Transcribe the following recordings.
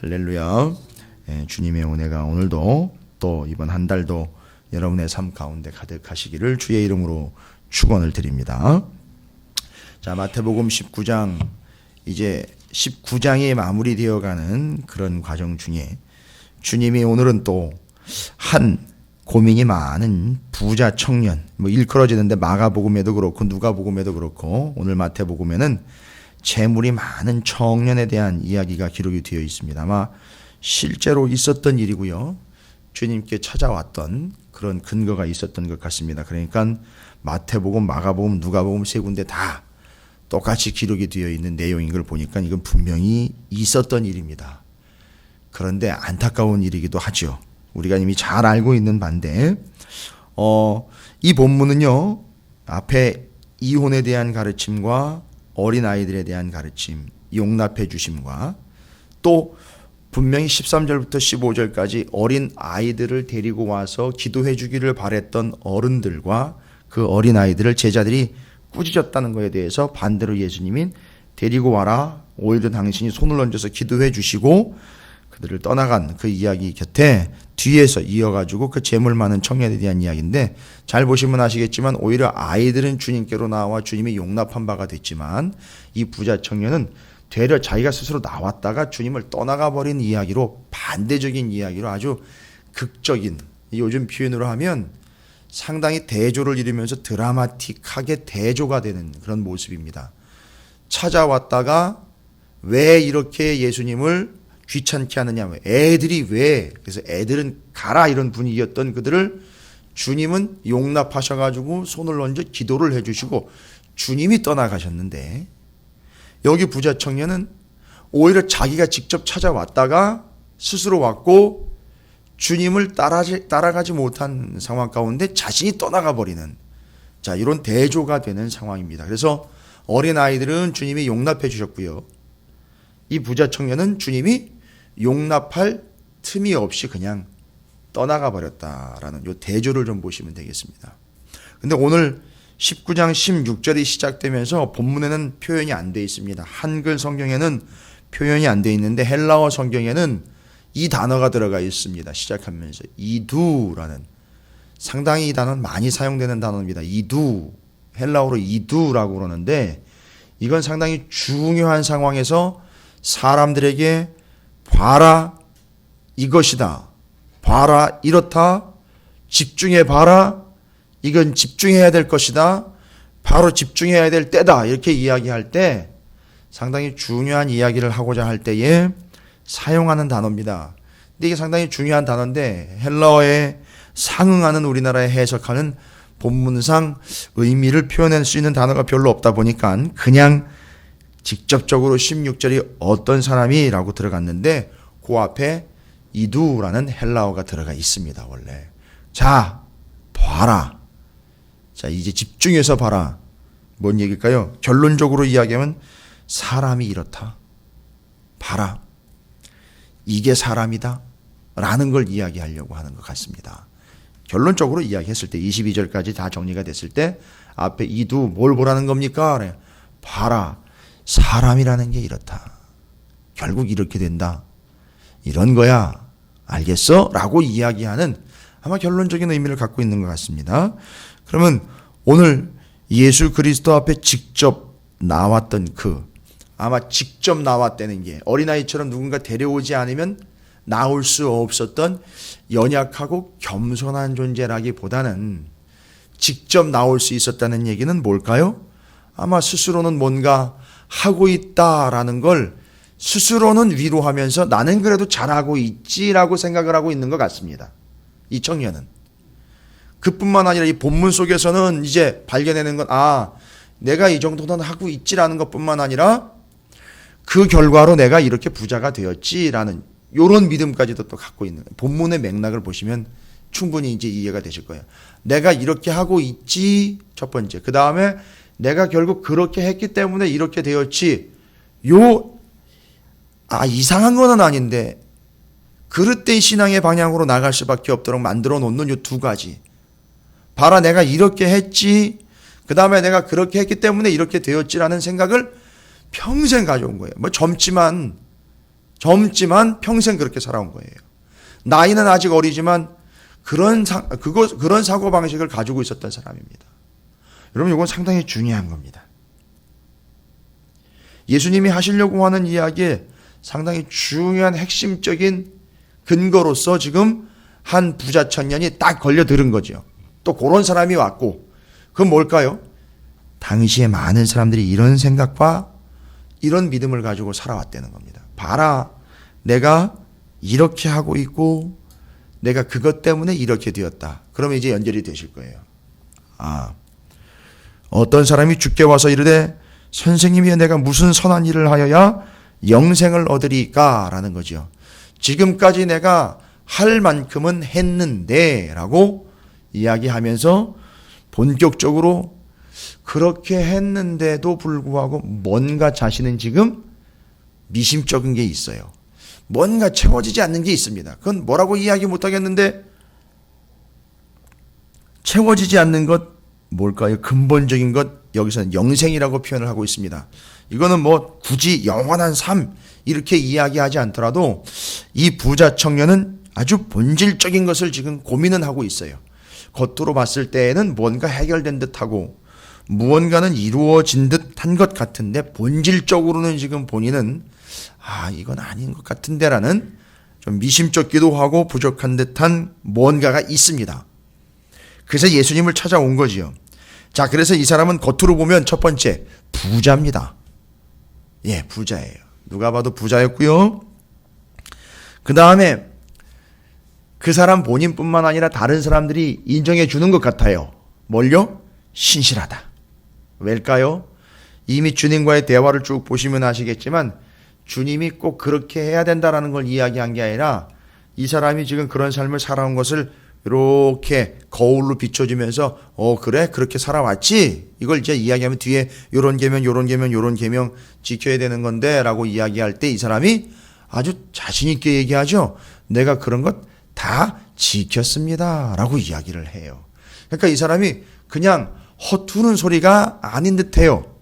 할렐루야. 주님의 은혜가 오늘도 또 이번 한 달도 여러분의 삶 가운데 가득하시기를 주의 이름으로 축원을 드립니다. 자, 마태복음 19장, 이제 19장이 마무리되어가는 그런 과정 중에 주님이 오늘은 또 한 고민이 많은 부자 청년, 일컬어지는데 마가복음에도 그렇고 누가복음에도 그렇고 오늘 마태복음에는 재물이 많은 청년에 대한 이야기가 기록이 되어 있습니다. 아마 실제로 있었던 일이고요. 주님께 찾아왔던 그런 근거가 있었던 것 같습니다. 그러니까 마태복음, 마가복음, 누가복음 세 군데 다 똑같이 기록이 되어 있는 내용인 걸 보니까 이건 분명히 있었던 일입니다. 그런데 안타까운 일이기도 하죠. 우리가 이미 잘 알고 있는 바인데 이 본문은요, 앞에 이혼에 대한 가르침과 어린아이들에 대한 가르침, 용납해 주심과 또 분명히 13절부터 15절까지 어린아이들을 데리고 와서 기도해 주기를 바랬던 어른들과 그 어린아이들을 제자들이 꾸짖었다는 것에 대해서 반대로 예수님이 데리고 와라, 오히려 당신이 손을 얹어서 기도해 주시고 그들을 떠나간 그 이야기 곁에 뒤에서 이어가지고 그 재물 많은 청년에 대한 이야기인데, 잘 보시면 아시겠지만 오히려 아이들은 주님께로 나와 주님이 용납한 바가 됐지만 이 부자 청년은 되려 자기가 스스로 나왔다가 주님을 떠나가 버린 이야기로, 반대적인 이야기로 아주 극적인, 요즘 표현으로 하면 상당히 대조를 이루면서 드라마틱하게 대조가 되는 그런 모습입니다. 찾아왔다가 왜 이렇게 예수님을 귀찮게 하느냐, 애들이 왜, 그래서 애들은 가라 이런 분위기였던 그들을 주님은 용납하셔가지고 손을 얹어 기도를 해주시고 주님이 떠나가셨는데, 여기 부자 청년은 오히려 자기가 직접 찾아왔다가 스스로 왔고 주님을 따라가지 못한 상황 가운데 자신이 떠나가 버리는, 자, 이런 대조가 되는 상황입니다. 그래서 어린아이들은 주님이 용납해 주셨고요, 이 부자 청년은 주님이 용납할 틈이 없이 그냥 떠나가 버렸다라는 이 대조를 좀 보시면 되겠습니다. 근데 오늘 19장 16절이 시작되면서 본문에는 표현이 안 돼 있습니다. 한글 성경에는 표현이 안 돼 있는데 헬라어 성경에는 이 단어가 들어가 있습니다. 시작하면서 이두라는, 상당히 이 단어는 많이 사용되는 단어입니다. 이두, 헬라어로 이두라고 그러는데 이건 상당히 중요한 상황에서 사람들에게 봐라, 이것이다, 봐라, 이렇다, 집중해 봐라, 이건 집중해야 될 것이다, 바로 집중해야 될 때다, 이렇게 이야기할 때 상당히 중요한 이야기를 하고자 할 때에 사용하는 단어입니다. 근데 이게 상당히 중요한 단어인데 헬라어에 상응하는 우리나라에 해석하는 본문상 의미를 표현할 수 있는 단어가 별로 없다 보니까 그냥 직접적으로 16절이 어떤 사람이 라고 들어갔는데 그 앞에 이두라는 헬라어가 들어가 있습니다. 원래. 자, 봐라. 자, 이제 집중해서 봐라. 뭔 얘기일까요? 결론적으로 이야기하면 사람이 이렇다, 봐라, 이게 사람이다 라는 걸 이야기하려고 하는 것 같습니다. 결론적으로 이야기했을 때 22절까지 다 정리가 됐을 때 앞에 이두 뭘 보라는 겁니까? 봐라, 사람이라는 게 이렇다, 결국 이렇게 된다, 이런 거야, 알겠어? 라고 이야기하는 아마 결론적인 의미를 갖고 있는 것 같습니다. 그러면 오늘 예수 그리스도 앞에 직접 나왔던 아마 직접 나왔다는 게 어린아이처럼 누군가 데려오지 않으면 나올 수 없었던 연약하고 겸손한 존재라기보다는 직접 나올 수 있었다는 얘기는 뭘까요? 아마 스스로는 뭔가 하고 있다라는 걸 스스로는 위로하면서 나는 그래도 잘하고 있지라고 생각을 하고 있는 것 같습니다. 이 청년은. 그뿐만 아니라 이 본문 속에서는 이제 발견하는 건 내가 이 정도는 하고 있지라는 것뿐만 아니라 그 결과로 내가 이렇게 부자가 되었지라는 이런 믿음까지도 또 갖고 있는, 본문의 맥락을 보시면 충분히 이제 이해가 되실 거예요. 내가 이렇게 하고 있지, 첫 번째. 그 다음에 내가 결국 그렇게 했기 때문에 이렇게 되었지. 이상한 건 아닌데 그릇된 신앙의 방향으로 나갈 수밖에 없도록 만들어 놓는 이 두 가지. 봐라, 내가 이렇게 했지, 그 다음에 내가 그렇게 했기 때문에 이렇게 되었지라는 생각을 평생 가져온 거예요. 젊지만 젊지만 평생 그렇게 살아온 거예요. 나이는 아직 어리지만 그런 사고방식을 가지고 있었던 사람입니다. 여러분, 이건 상당히 중요한 겁니다. 예수님이 하시려고 하는 이야기에 상당히 중요한 핵심적인 근거로서 지금 한 부자 청년이 딱 걸려들은 거죠. 또 그런 사람이 왔고, 그건 뭘까요? 당시에 많은 사람들이 이런 생각과 이런 믿음을 가지고 살아왔다는 겁니다. 봐라, 내가 이렇게 하고 있고 내가 그것 때문에 이렇게 되었다. 그러면 이제 연결이 되실 거예요. 어떤 사람이 주께 와서 이르되 선생님이여 내가 무슨 선한 일을 하여야 영생을 얻으리까? 라는 거죠. 지금까지 내가 할 만큼은 했는데 라고 이야기하면서 본격적으로 그렇게 했는데도 불구하고 뭔가 자신은 지금 미심쩍은 게 있어요. 뭔가 채워지지 않는 게 있습니다. 그건 뭐라고 이야기 못하겠는데 채워지지 않는 것 뭘까요? 근본적인 것, 여기서는 영생이라고 표현을 하고 있습니다. 이거는 뭐 굳이 영원한 삶 이렇게 이야기하지 않더라도 이 부자 청년은 아주 본질적인 것을 지금 고민은 하고 있어요. 겉으로 봤을 때에는 뭔가 해결된 듯하고 무언가는 이루어진 듯한 것 같은데 본질적으로는 지금 본인은 이건 아닌 것 같은데라는 좀 미심쩍기도 하고 부족한 듯한 무언가가 있습니다. 그래서 예수님을 찾아온 거지요. 자, 그래서 이 사람은 겉으로 보면 첫 번째 부자입니다. 예, 부자예요. 누가 봐도 부자였고요. 그 다음에 그 사람 본인뿐만 아니라 다른 사람들이 인정해 주는 것 같아요. 뭘요? 신실하다. 왜일까요? 이미 주님과의 대화를 쭉 보시면 아시겠지만 주님이 꼭 그렇게 해야 된다라는 걸 이야기한 게 아니라 이 사람이 지금 그런 삶을 살아온 것을 이렇게 거울로 비춰주면서 그래? 그렇게 살아왔지? 이걸 이제 이야기하면 뒤에 요런 계명 요런 계명 지켜야 되는 건데 라고 이야기할 때 이 사람이 아주 자신 있게 얘기하죠. 내가 그런 것 다 지켰습니다 라고 이야기를 해요. 그러니까 이 사람이 그냥 허투는 소리가 아닌 듯해요.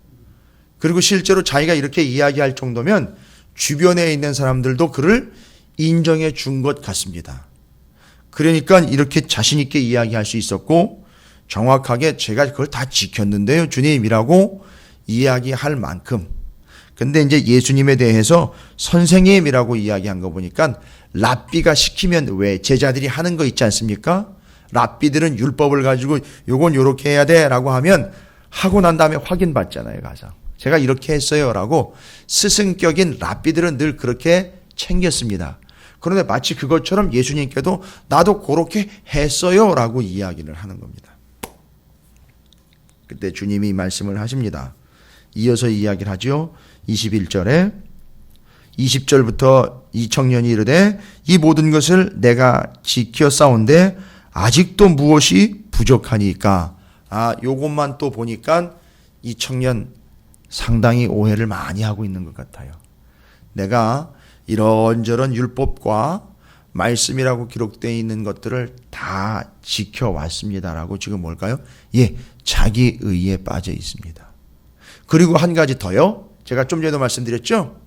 그리고 실제로 자기가 이렇게 이야기할 정도면 주변에 있는 사람들도 그를 인정해 준 것 같습니다. 그러니까 이렇게 자신 있게 이야기할 수 있었고 정확하게 제가 그걸 다 지켰는데요 주님이라고 이야기할 만큼. 근데 이제 예수님에 대해서 선생님이라고 이야기한 거 보니까 랍비가 시키면 왜 제자들이 하는 거 있지 않습니까? 랍비들은 율법을 가지고 요건 요렇게 해야 돼 라고 하면 하고 난 다음에 확인받잖아요. 가서 제가 이렇게 했어요 라고 스승격인 랍비들은 늘 그렇게 챙겼습니다. 그런데 마치 그것처럼 예수님께도 나도 그렇게 했어요 라고 이야기를 하는 겁니다. 그때 주님이 말씀을 하십니다. 이어서 이야기를 하죠. 21절에 20절부터 이 청년이 이르되 이 모든 것을 내가 지켜 싸운데 아직도 무엇이 부족하니까. 요것만 또 보니까 이 청년 상당히 오해를 많이 하고 있는 것 같아요. 내가 이런저런 율법과 말씀이라고 기록되어 있는 것들을 다 지켜왔습니다라고 지금 뭘까요? 예, 자기 의에 빠져 있습니다. 그리고 한 가지 더요. 제가 좀 전에도 말씀드렸죠.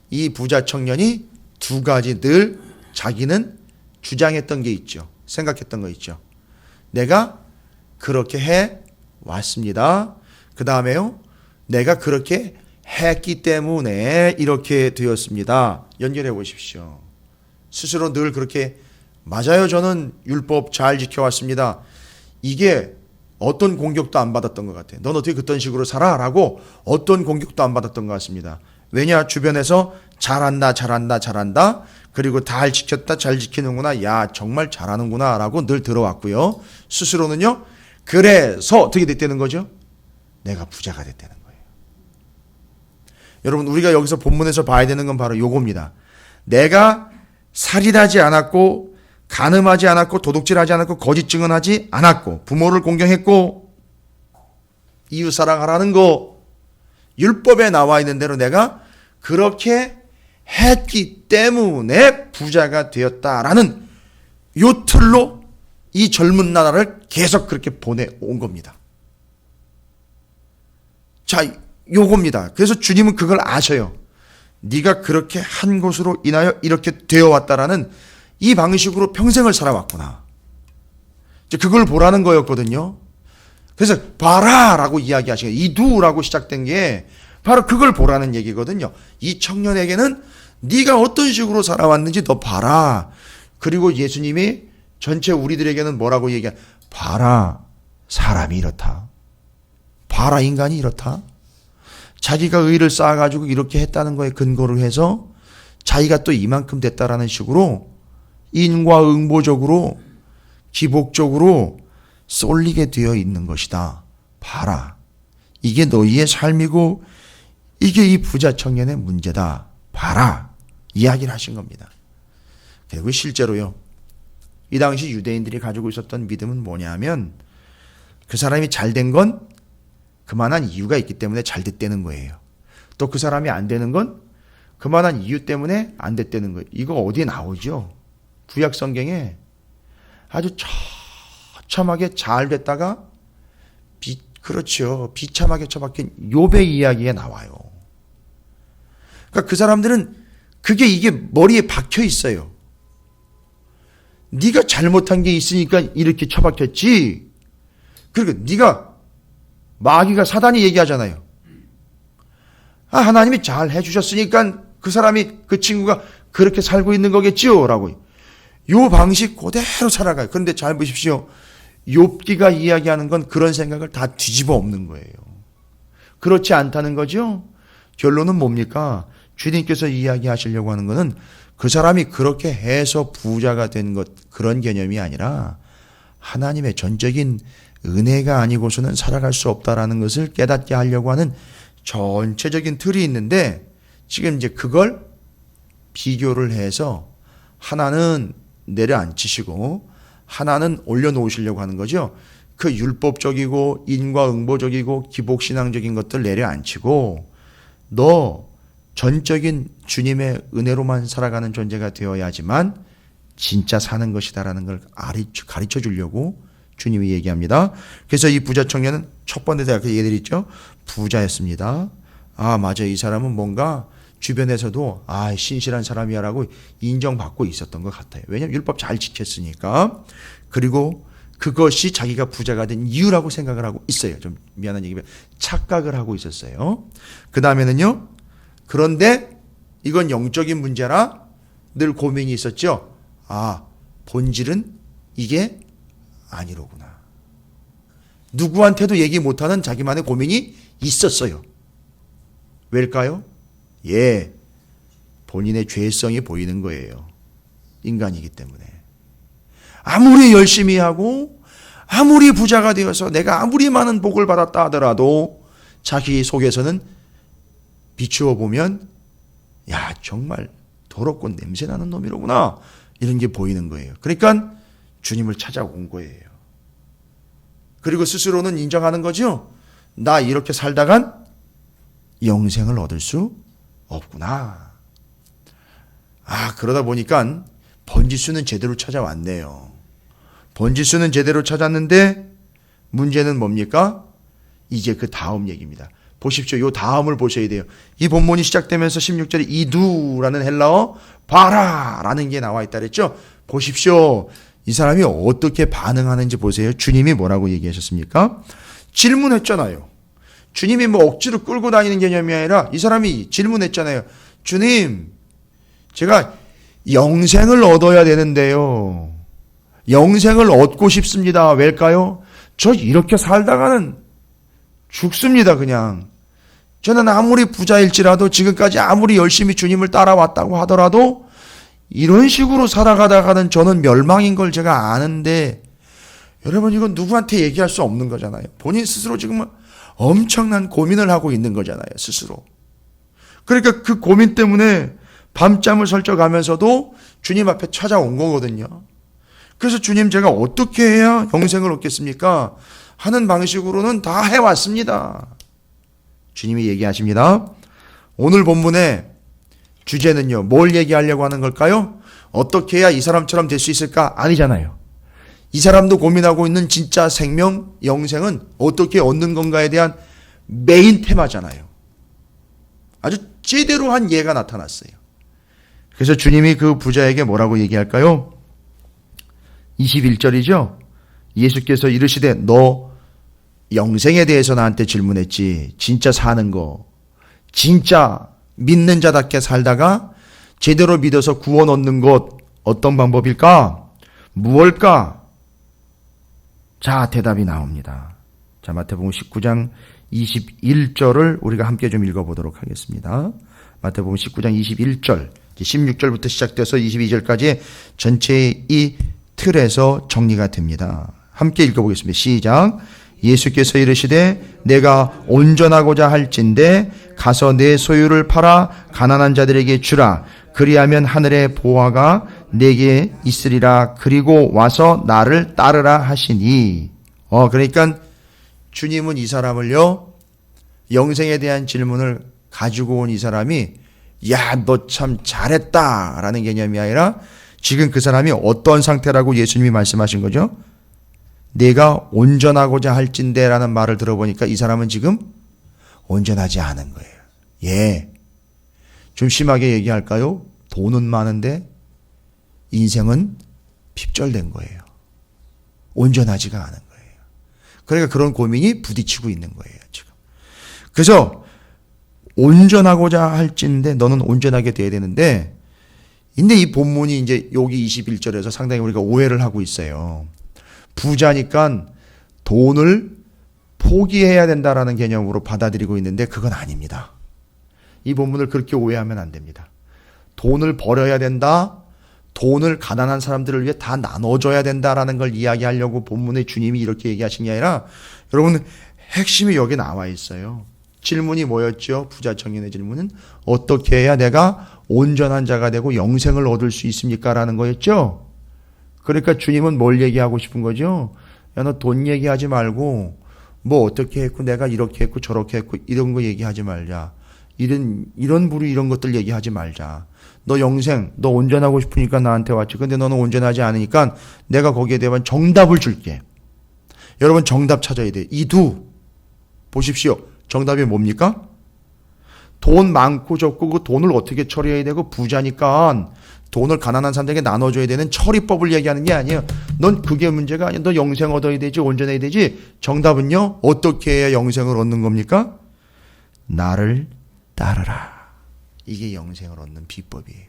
이 부자 청년이 두 가지 늘 자기는 주장했던 게 있죠. 생각했던 거 있죠. 내가 그렇게 해 왔습니다. 그 다음에요. 내가 그렇게 했기 때문에 이렇게 되었습니다. 연결해 보십시오. 스스로 늘 그렇게 맞아요. 저는 율법 잘 지켜왔습니다. 이게 어떤 공격도 안 받았던 것 같아요. 넌 어떻게 그딴 식으로 살아? 라고 어떤 공격도 안 받았던 것 같습니다. 왜냐? 주변에서 잘한다. 그리고 잘 지켰다, 잘 지키는구나. 야, 정말 잘하는구나. 라고 늘 들어왔고요. 스스로는요. 그래서 어떻게 됐다는 거죠? 내가 부자가 됐다는 거예요. 여러분, 우리가 여기서 본문에서 봐야 되는 건 바로 요겁니다. 내가 살인하지 않았고 간음하지 않았고 도둑질하지 않았고 거짓 증언하지 않았고 부모를 공경했고 이웃 사랑하라는 거 율법에 나와 있는 대로 내가 그렇게 했기 때문에 부자가 되었다라는 요 틀로 이 젊은 나라를 계속 그렇게 보내온 겁니다. 자, 요겁니다. 그래서 주님은 그걸 아셔요. 네가 그렇게 한 것으로 인하여 이렇게 되어 왔다라는 이 방식으로 평생을 살아왔구나. 이제 그걸 보라는 거였거든요. 그래서 봐라라고 이야기하신 거예요. 이두라고 시작된 게 바로 그걸 보라는 얘기거든요. 이 청년에게는 네가 어떤 식으로 살아왔는지 너 봐라. 그리고 예수님이 전체 우리들에게는 뭐라고 얘기해? 봐라, 사람이 이렇다. 봐라, 인간이 이렇다. 자기가 의를 쌓아가지고 이렇게 했다는 거에 근거를 해서 자기가 또 이만큼 됐다라는 식으로 인과응보적으로 기복적으로 쏠리게 되어 있는 것이다. 봐라. 이게 너희의 삶이고 이게 이 부자 청년의 문제다. 봐라. 이야기를 하신 겁니다. 그리고 실제로요. 이 당시 유대인들이 가지고 있었던 믿음은 뭐냐면 그 사람이 잘된 건 그만한 이유가 있기 때문에 잘 됐다는 거예요. 또 그 사람이 안 되는 건 그만한 이유 때문에 안 됐다는 거예요. 이거 어디에 나오죠? 구약 성경에 아주 처참하게 잘 됐다가 그렇죠. 비참하게 처박힌 욥의 이야기에 나와요. 그러니까 그 사람들은 그게 이게 머리에 박혀 있어요. 네가 잘못한 게 있으니까 이렇게 처박혔지. 그리고 네가 마귀가 사단이 얘기하잖아요. 하나님이 잘 해주셨으니까 그 사람이 그 친구가 그렇게 살고 있는 거겠지요 라고 요 방식 그대로 살아가요. 그런데 잘 보십시오. 욥기가 이야기하는 건 그런 생각을 다 뒤집어 엎는 거예요. 그렇지 않다는 거죠. 결론은 뭡니까? 주님께서 이야기하시려고 하는 것은 그 사람이 그렇게 해서 부자가 된 것 그런 개념이 아니라 하나님의 전적인 은혜가 아니고서는 살아갈 수 없다라는 것을 깨닫게 하려고 하는 전체적인 틀이 있는데 지금 이제 그걸 비교를 해서 하나는 내려앉히시고 하나는 올려놓으시려고 하는 거죠. 그 율법적이고 인과응보적이고 기복신앙적인 것들 내려앉히고 너 전적인 주님의 은혜로만 살아가는 존재가 되어야지만 진짜 사는 것이다라는 걸 가르쳐 주려고 주님이 얘기합니다. 그래서 이 부자 청년은 첫 번째 대학 얘기드렸죠. 부자였습니다. 맞아. 이 사람은 뭔가 주변에서도 신실한 사람이야라고 인정받고 있었던 것 같아요. 왜냐하면 율법 잘 지켰으니까. 그리고 그것이 자기가 부자가 된 이유라고 생각을 하고 있어요. 좀 미안한 얘기면 착각을 하고 있었어요. 그 다음에는요. 그런데 이건 영적인 문제라 늘 고민이 있었죠. 본질은 이게 아니로구나. 누구한테도 얘기 못하는 자기만의 고민이 있었어요. 왜일까요? 본인의 죄성이 보이는 거예요. 인간이기 때문에. 아무리 열심히 하고 아무리 부자가 되어서 내가 아무리 많은 복을 받았다 하더라도 자기 속에서는 비추어 보면 정말 더럽고 냄새나는 놈이로구나. 이런 게 보이는 거예요. 그러니까 주님을 찾아온 거예요. 그리고 스스로는 인정하는 거죠. 나 이렇게 살다간 영생을 얻을 수 없구나. 그러다 보니까 번지수는 제대로 찾아왔네요. 번지수는 제대로 찾았는데 문제는 뭡니까? 이제 그 다음 얘기입니다. 보십시오. 이 다음을 보셔야 돼요. 이 본문이 시작되면서 16절에 이두라는 헬라어 봐라라는 게 나와 있다 그랬죠. 보십시오. 이 사람이 어떻게 반응하는지 보세요. 주님이 뭐라고 얘기하셨습니까? 질문했잖아요. 주님이 억지로 끌고 다니는 개념이 아니라 이 사람이 질문했잖아요. 주님, 제가 영생을 얻어야 되는데요. 영생을 얻고 싶습니다. 왜일까요? 저 이렇게 살다가는 죽습니다, 그냥. 저는 아무리 부자일지라도 지금까지 아무리 열심히 주님을 따라왔다고 하더라도 이런 식으로 살아가다가는 저는 멸망인 걸 제가 아는데 여러분 이건 누구한테 얘기할 수 없는 거잖아요. 본인 스스로 지금 엄청난 고민을 하고 있는 거잖아요. 스스로. 그러니까 그 고민 때문에 밤잠을 설쳐가면서도 주님 앞에 찾아온 거거든요. 그래서 주님 제가 어떻게 해야 영생을 얻겠습니까? 하는 방식으로는 다 해왔습니다. 주님이 얘기하십니다. 오늘 본문의 주제는요. 뭘 얘기하려고 하는 걸까요? 어떻게 해야 이 사람처럼 될 수 있을까? 아니잖아요. 이 사람도 고민하고 있는 진짜 생명, 영생은 어떻게 얻는 건가에 대한 메인 테마잖아요. 아주 제대로 한 예가 나타났어요. 그래서 주님이 그 부자에게 뭐라고 얘기할까요? 21절이죠. 예수께서 이르시되 너 영생에 대해서 나한테 질문했지. 진짜 사는 거, 진짜 믿는 자답게 살다가 제대로 믿어서 구원 얻는 것 어떤 방법일까? 무엇일까? 자, 대답이 나옵니다. 자, 마태복음 19장 21절을 우리가 함께 좀 읽어보도록 하겠습니다. 마태복음 19장 21절, 16절부터 시작돼서 22절까지 전체의 이 틀에서 정리가 됩니다. 함께 읽어보겠습니다. 시작. 예수께서 이르시되 내가 온전하고자 할진대 가서 내 소유를 팔아 가난한 자들에게 주라. 그리하면 하늘의 보화가 내게 있으리라. 그리고 와서 나를 따르라 하시니. 그러니까 주님은 이 사람을요, 영생에 대한 질문을 가지고 온 이 사람이 야, 너 참 잘했다 라는 개념이 아니라 지금 그 사람이 어떤 상태라고 예수님이 말씀하신 거죠? 내가 온전하고자 할진대 라는 말을 들어보니까 이 사람은 지금 온전하지 않은 거예요. 예. 좀 심하게 얘기할까요? 돈은 많은데 인생은 핍절된 거예요. 온전하지가 않은 거예요. 그러니까 그런 고민이 부딪히고 있는 거예요, 지금. 그래서 온전하고자 할진대 너는 온전하게 돼야 되는데, 근데 이 본문이 이제 여기 21절에서 상당히 우리가 오해를 하고 있어요. 부자니까 돈을 포기해야 된다라는 개념으로 받아들이고 있는데 그건 아닙니다. 이 본문을 그렇게 오해하면 안 됩니다. 돈을 벌어야 된다, 돈을 가난한 사람들을 위해 다 나눠줘야 된다라는 걸 이야기하려고 본문에 주님이 이렇게 얘기하신 게 아니라, 여러분 핵심이 여기 나와 있어요. 질문이 뭐였죠? 부자 청년의 질문은 어떻게 해야 내가 온전한 자가 되고 영생을 얻을 수 있습니까? 라는 거였죠. 그러니까 주님은 뭘 얘기하고 싶은 거죠? 야, 너 돈 얘기하지 말고 뭐 어떻게 했고 내가 이렇게 했고 저렇게 했고 이런 거 얘기하지 말자. 이런 부류 이런 것들 얘기하지 말자. 너 영생, 너 온전하고 싶으니까 나한테 왔지. 근데 너는 온전하지 않으니까 내가 거기에 대한 정답을 줄게. 여러분 정답 찾아야 돼. 이두 보십시오. 정답이 뭡니까? 돈 많고 적고 그 돈을 어떻게 처리해야 되고 부자니까 돈을 가난한 사람들에게 나눠줘야 되는 처리법을 얘기하는 게 아니에요. 넌 그게 문제가 아니야. 너 영생 얻어야 되지, 온전해야 되지. 정답은요, 어떻게 해야 영생을 얻는 겁니까? 나를 따르라. 이게 영생을 얻는 비법이에요.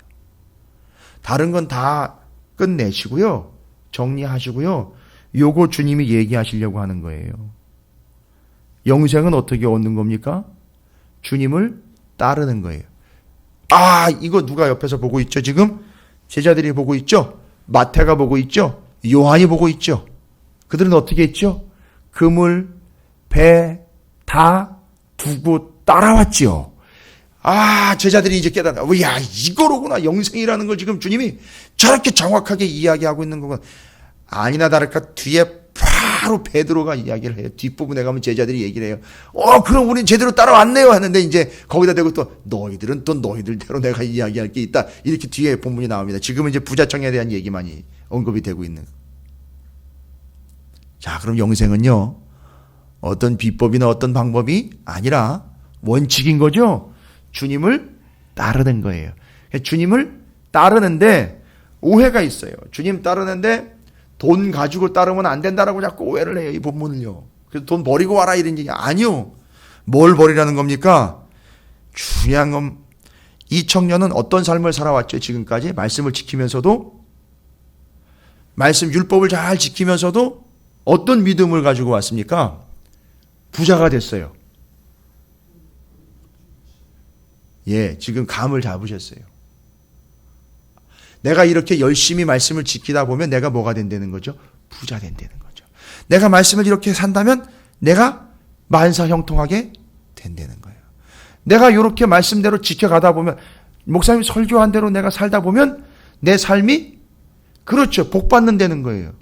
다른 건 다 끝내시고요, 정리하시고요, 요거 주님이 얘기하시려고 하는 거예요. 영생은 어떻게 얻는 겁니까? 주님을 따르는 거예요. 아, 이거 누가 옆에서 보고 있죠, 지금? 제자들이 보고 있죠? 마태가 보고 있죠? 요한이 보고 있죠? 그들은 어떻게 했죠? 그물, 배 다 두고 따라왔죠. 아, 제자들이 이제 깨달아. 야, 이거로구나. 영생이라는 걸 지금 주님이 저렇게 정확하게 이야기하고 있는 거군. 아니나 다를까 뒤에 바로 베드로가 이야기를 해요. 뒷부분에 가면 제자들이 얘기를 해요. 그럼 우린 제대로 따라왔네요 하는데 이제 거기다 대고 또 너희들은 또 너희들대로 내가 이야기할 게 있다. 이렇게 뒤에 본문이 나옵니다. 지금은 이제 부자청에 대한 얘기만이 언급이 되고 있는. 자, 그럼 영생은요, 어떤 비법이나 어떤 방법이 아니라 원칙인 거죠. 주님을 따르는 거예요. 주님을 따르는데 오해가 있어요. 주님 따르는데 돈 가지고 따르면 안 된다라고 자꾸 오해를 해요, 이 본문을요. 그래서 돈 버리고 와라 이런 얘기. 아니요. 뭘 버리라는 겁니까? 중요한 건 이 청년은 어떤 삶을 살아왔죠, 지금까지? 말씀을 지키면서도, 말씀 율법을 잘 지키면서도 어떤 믿음을 가지고 왔습니까? 부자가 됐어요. 예, 지금 감을 잡으셨어요. 내가 이렇게 열심히 말씀을 지키다 보면 내가 뭐가 된다는 거죠? 부자 된다는 거죠. 내가 말씀을 이렇게 산다면 내가 만사형통하게 된다는 거예요. 내가 이렇게 말씀대로 지켜가다 보면, 목사님 설교한 대로 내가 살다 보면 내 삶이, 그렇죠, 복받는다는 거예요.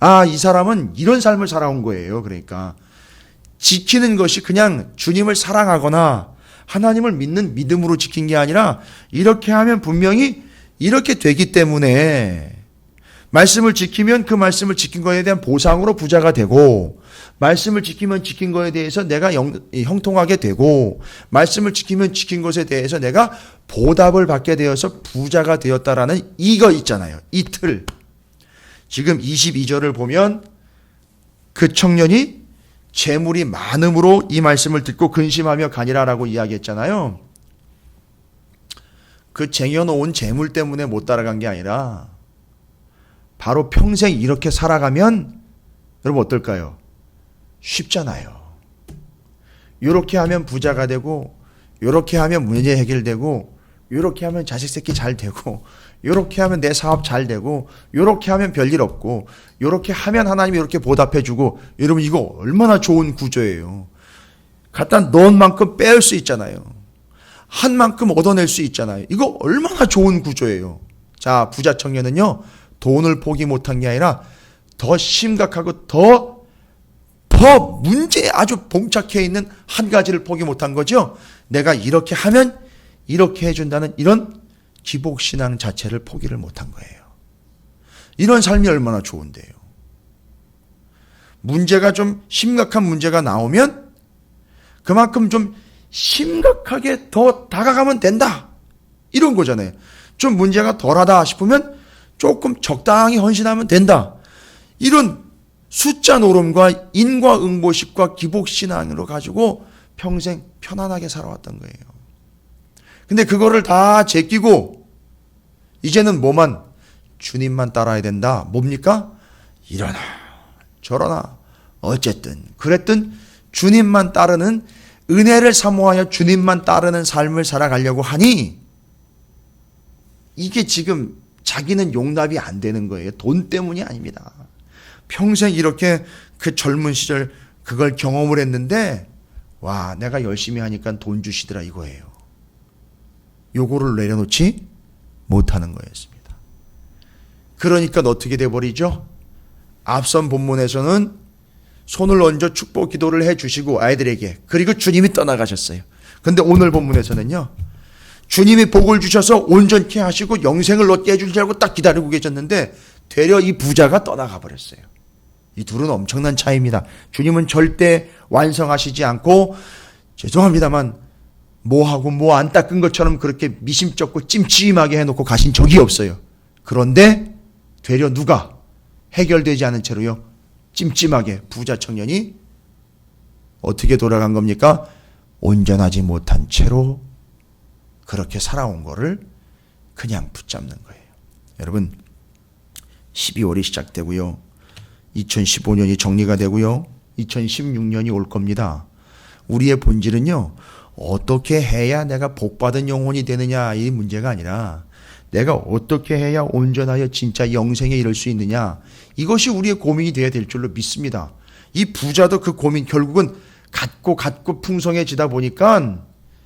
아, 이 사람은 이런 삶을 살아온 거예요. 그러니까 지키는 것이 그냥 주님을 사랑하거나 하나님을 믿는 믿음으로 지킨 게 아니라 이렇게 하면 분명히 이렇게 되기 때문에 말씀을 지키면 그 말씀을 지킨 거에 대한 보상으로 부자가 되고, 말씀을 지키면 지킨 거에 대해서 내가 형통하게 되고, 말씀을 지키면 지킨 것에 대해서 내가 보답을 받게 되어서 부자가 되었다라는 이거 있잖아요. 이 틀. 지금 22절을 보면 그 청년이 재물이 많음으로 이 말씀을 듣고 근심하며 가니라라고 이야기했잖아요. 그 쟁여놓은 재물 때문에 못 따라간 게 아니라 바로 평생 이렇게 살아가면 여러분 어떨까요? 쉽잖아요. 이렇게 하면 부자가 되고, 이렇게 하면 문제 해결되고, 이렇게 하면 자식 새끼 잘 되고, 이렇게 하면 내 사업 잘 되고, 이렇게 하면 별일 없고, 이렇게 하면 하나님이 이렇게 보답해 주고. 여러분 이거 얼마나 좋은 구조예요. 갖다 넣은 만큼 뺄 수 있잖아요. 한 만큼 얻어낼 수 있잖아요. 이거 얼마나 좋은 구조예요. 자, 부자 청년은요, 돈을 포기 못한 게 아니라 더 심각하고 더 문제에 아주 봉착해 있는 한 가지를 포기 못한 거죠. 내가 이렇게 하면 이렇게 해준다는 이런 기복신앙 자체를 포기를 못한 거예요. 이런 삶이 얼마나 좋은데요. 문제가 좀 심각한 문제가 나오면 그만큼 좀 심각하게 더 다가가면 된다. 이런 거잖아요. 좀 문제가 덜하다 싶으면 조금 적당히 헌신하면 된다. 이런 숫자 노름과 인과응보식과 기복신앙으로 가지고 평생 편안하게 살아왔던 거예요. 근데 그거를 다 제끼고 이제는 뭐만? 주님만 따라야 된다. 뭡니까? 이러나 저러나 어쨌든 그랬든 주님만 따르는, 은혜를 사모하여 주님만 따르는 삶을 살아가려고 하니 이게 지금 자기는 용납이 안 되는 거예요. 돈 때문이 아닙니다. 평생 이렇게 그 젊은 시절 그걸 경험을 했는데, 와, 내가 열심히 하니까 돈 주시더라 이거예요. 요거를 내려놓지 못하는 거였습니다. 그러니까 어떻게 돼버리죠? 앞선 본문에서는 손을 얹어 축복 기도를 해주시고 아이들에게, 그리고 주님이 떠나가셨어요. 근데 오늘 본문에서는요, 주님이 복을 주셔서 온전케 하시고 영생을 얻게 해줄 줄 알고 딱 기다리고 계셨는데 되려 이 부자가 떠나가 버렸어요. 이 둘은 엄청난 차이입니다. 주님은 절대 완성하시지 않고, 죄송합니다만 뭐하고 뭐 안 닦은 것처럼 그렇게 미심쩍고 찜찜하게 해놓고 가신 적이 없어요. 그런데 되려 누가? 해결되지 않은 채로요, 찜찜하게 부자 청년이 어떻게 돌아간 겁니까? 온전하지 못한 채로 그렇게 살아온 거를 그냥 붙잡는 거예요. 여러분, 12월이 시작되고요, 2015년이 정리가 되고요, 2016년이 올 겁니다. 우리의 본질은요, 어떻게 해야 내가 복받은 영혼이 되느냐, 이 문제가 아니라 내가 어떻게 해야 온전하여 진짜 영생에 이를 수 있느냐, 이것이 우리의 고민이 되어야 될 줄로 믿습니다. 이 부자도 그 고민, 결국은 갖고 풍성해지다 보니까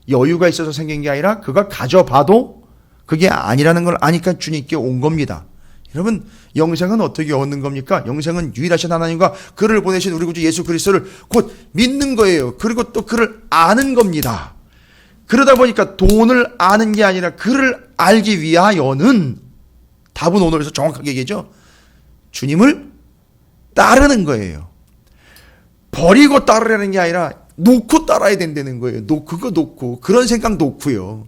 여유가 있어서 생긴 게 아니라 그가 가져봐도 그게 아니라는 걸 아니까 주님께 온 겁니다. 여러분, 영생은 어떻게 얻는 겁니까? 영생은 유일하신 하나님과 그를 보내신 우리 구주 예수 그리스도를 곧 믿는 거예요. 그리고 또 그를 아는 겁니다. 그러다 보니까 돈을 아는 게 아니라 그를 알기 위하여는, 답은 오늘에서 정확하게 얘기죠, 주님을 따르는 거예요. 버리고 따르라는 게 아니라 놓고 따라야 된다는 거예요. 그거 놓고, 그런 생각 놓고요,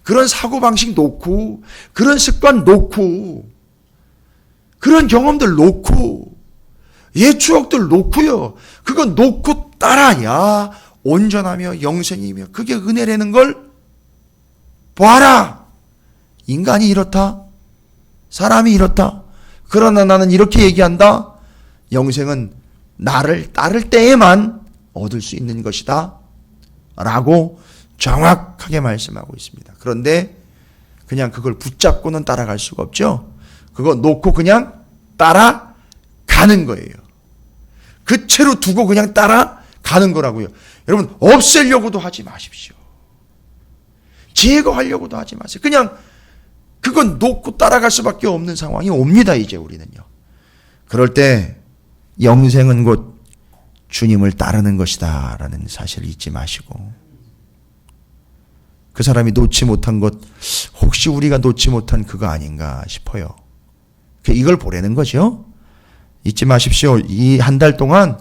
그런 사고방식 놓고, 그런 습관 놓고, 그런 경험들 놓고, 옛 추억들 놓고요, 그거 놓고 따라야 온전하며 영생이며 그게 은혜라는 걸 봐라. 인간이 이렇다, 사람이 이렇다, 그러나 나는 이렇게 얘기한다. 영생은 나를 따를 때에만 얻을 수 있는 것이다 라고 정확하게 말씀하고 있습니다. 그런데 그냥 그걸 붙잡고는 따라갈 수가 없죠. 그거 놓고 그냥 따라가는 거예요. 그 채로 두고 그냥 따라가는 거라고요. 여러분, 없애려고도 하지 마십시오. 제거하려고도 하지 마세요. 그냥 그건 놓고 따라갈 수밖에 없는 상황이 옵니다. 이제 우리는요. 그럴 때 영생은 곧 주님을 따르는 것이다 라는 사실을 잊지 마시고, 그 사람이 놓지 못한 것, 혹시 우리가 놓지 못한 그거 아닌가 싶어요. 이걸 보라는 거죠. 잊지 마십시오. 이 한 달 동안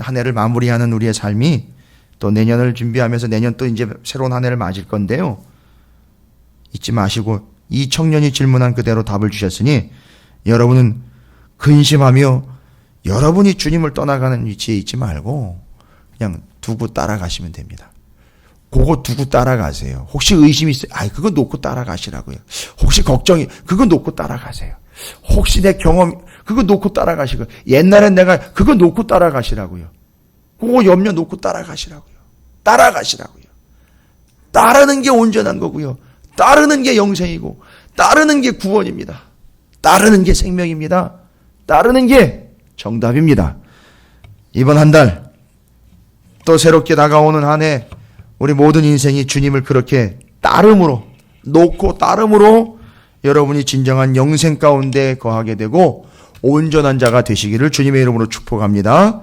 한 해를 마무리하는 우리의 삶이 또 내년을 준비하면서 내년 또 이제 새로운 한 해를 맞을 건데요. 잊지 마시고 이 청년이 질문한 그대로 답을 주셨으니 여러분은 근심하며 여러분이 주님을 떠나가는 위치에 있지 말고 그냥 두고 따라가시면 됩니다. 그거 두고 따라가세요. 혹시 의심이 있어요? 그거 놓고 따라가시라고요. 혹시 걱정이, 그거 놓고 따라가세요. 혹시 내 경험, 그거 놓고 따라가시고, 옛날엔 내가 그거 놓고 따라가시라고요. 그거 염려 놓고 따라가시라고요. 따라가시라고요. 따르는 게 온전한 거고요. 따르는 게 영생이고, 따르는 게 구원입니다. 따르는 게 생명입니다. 따르는 게 정답입니다. 이번 한 달, 또 새롭게 다가오는 한 해, 우리 모든 인생이 주님을 그렇게 따름으로, 놓고 따름으로 여러분이 진정한 영생 가운데 거하게 되고 온전한 자가 되시기를 주님의 이름으로 축복합니다.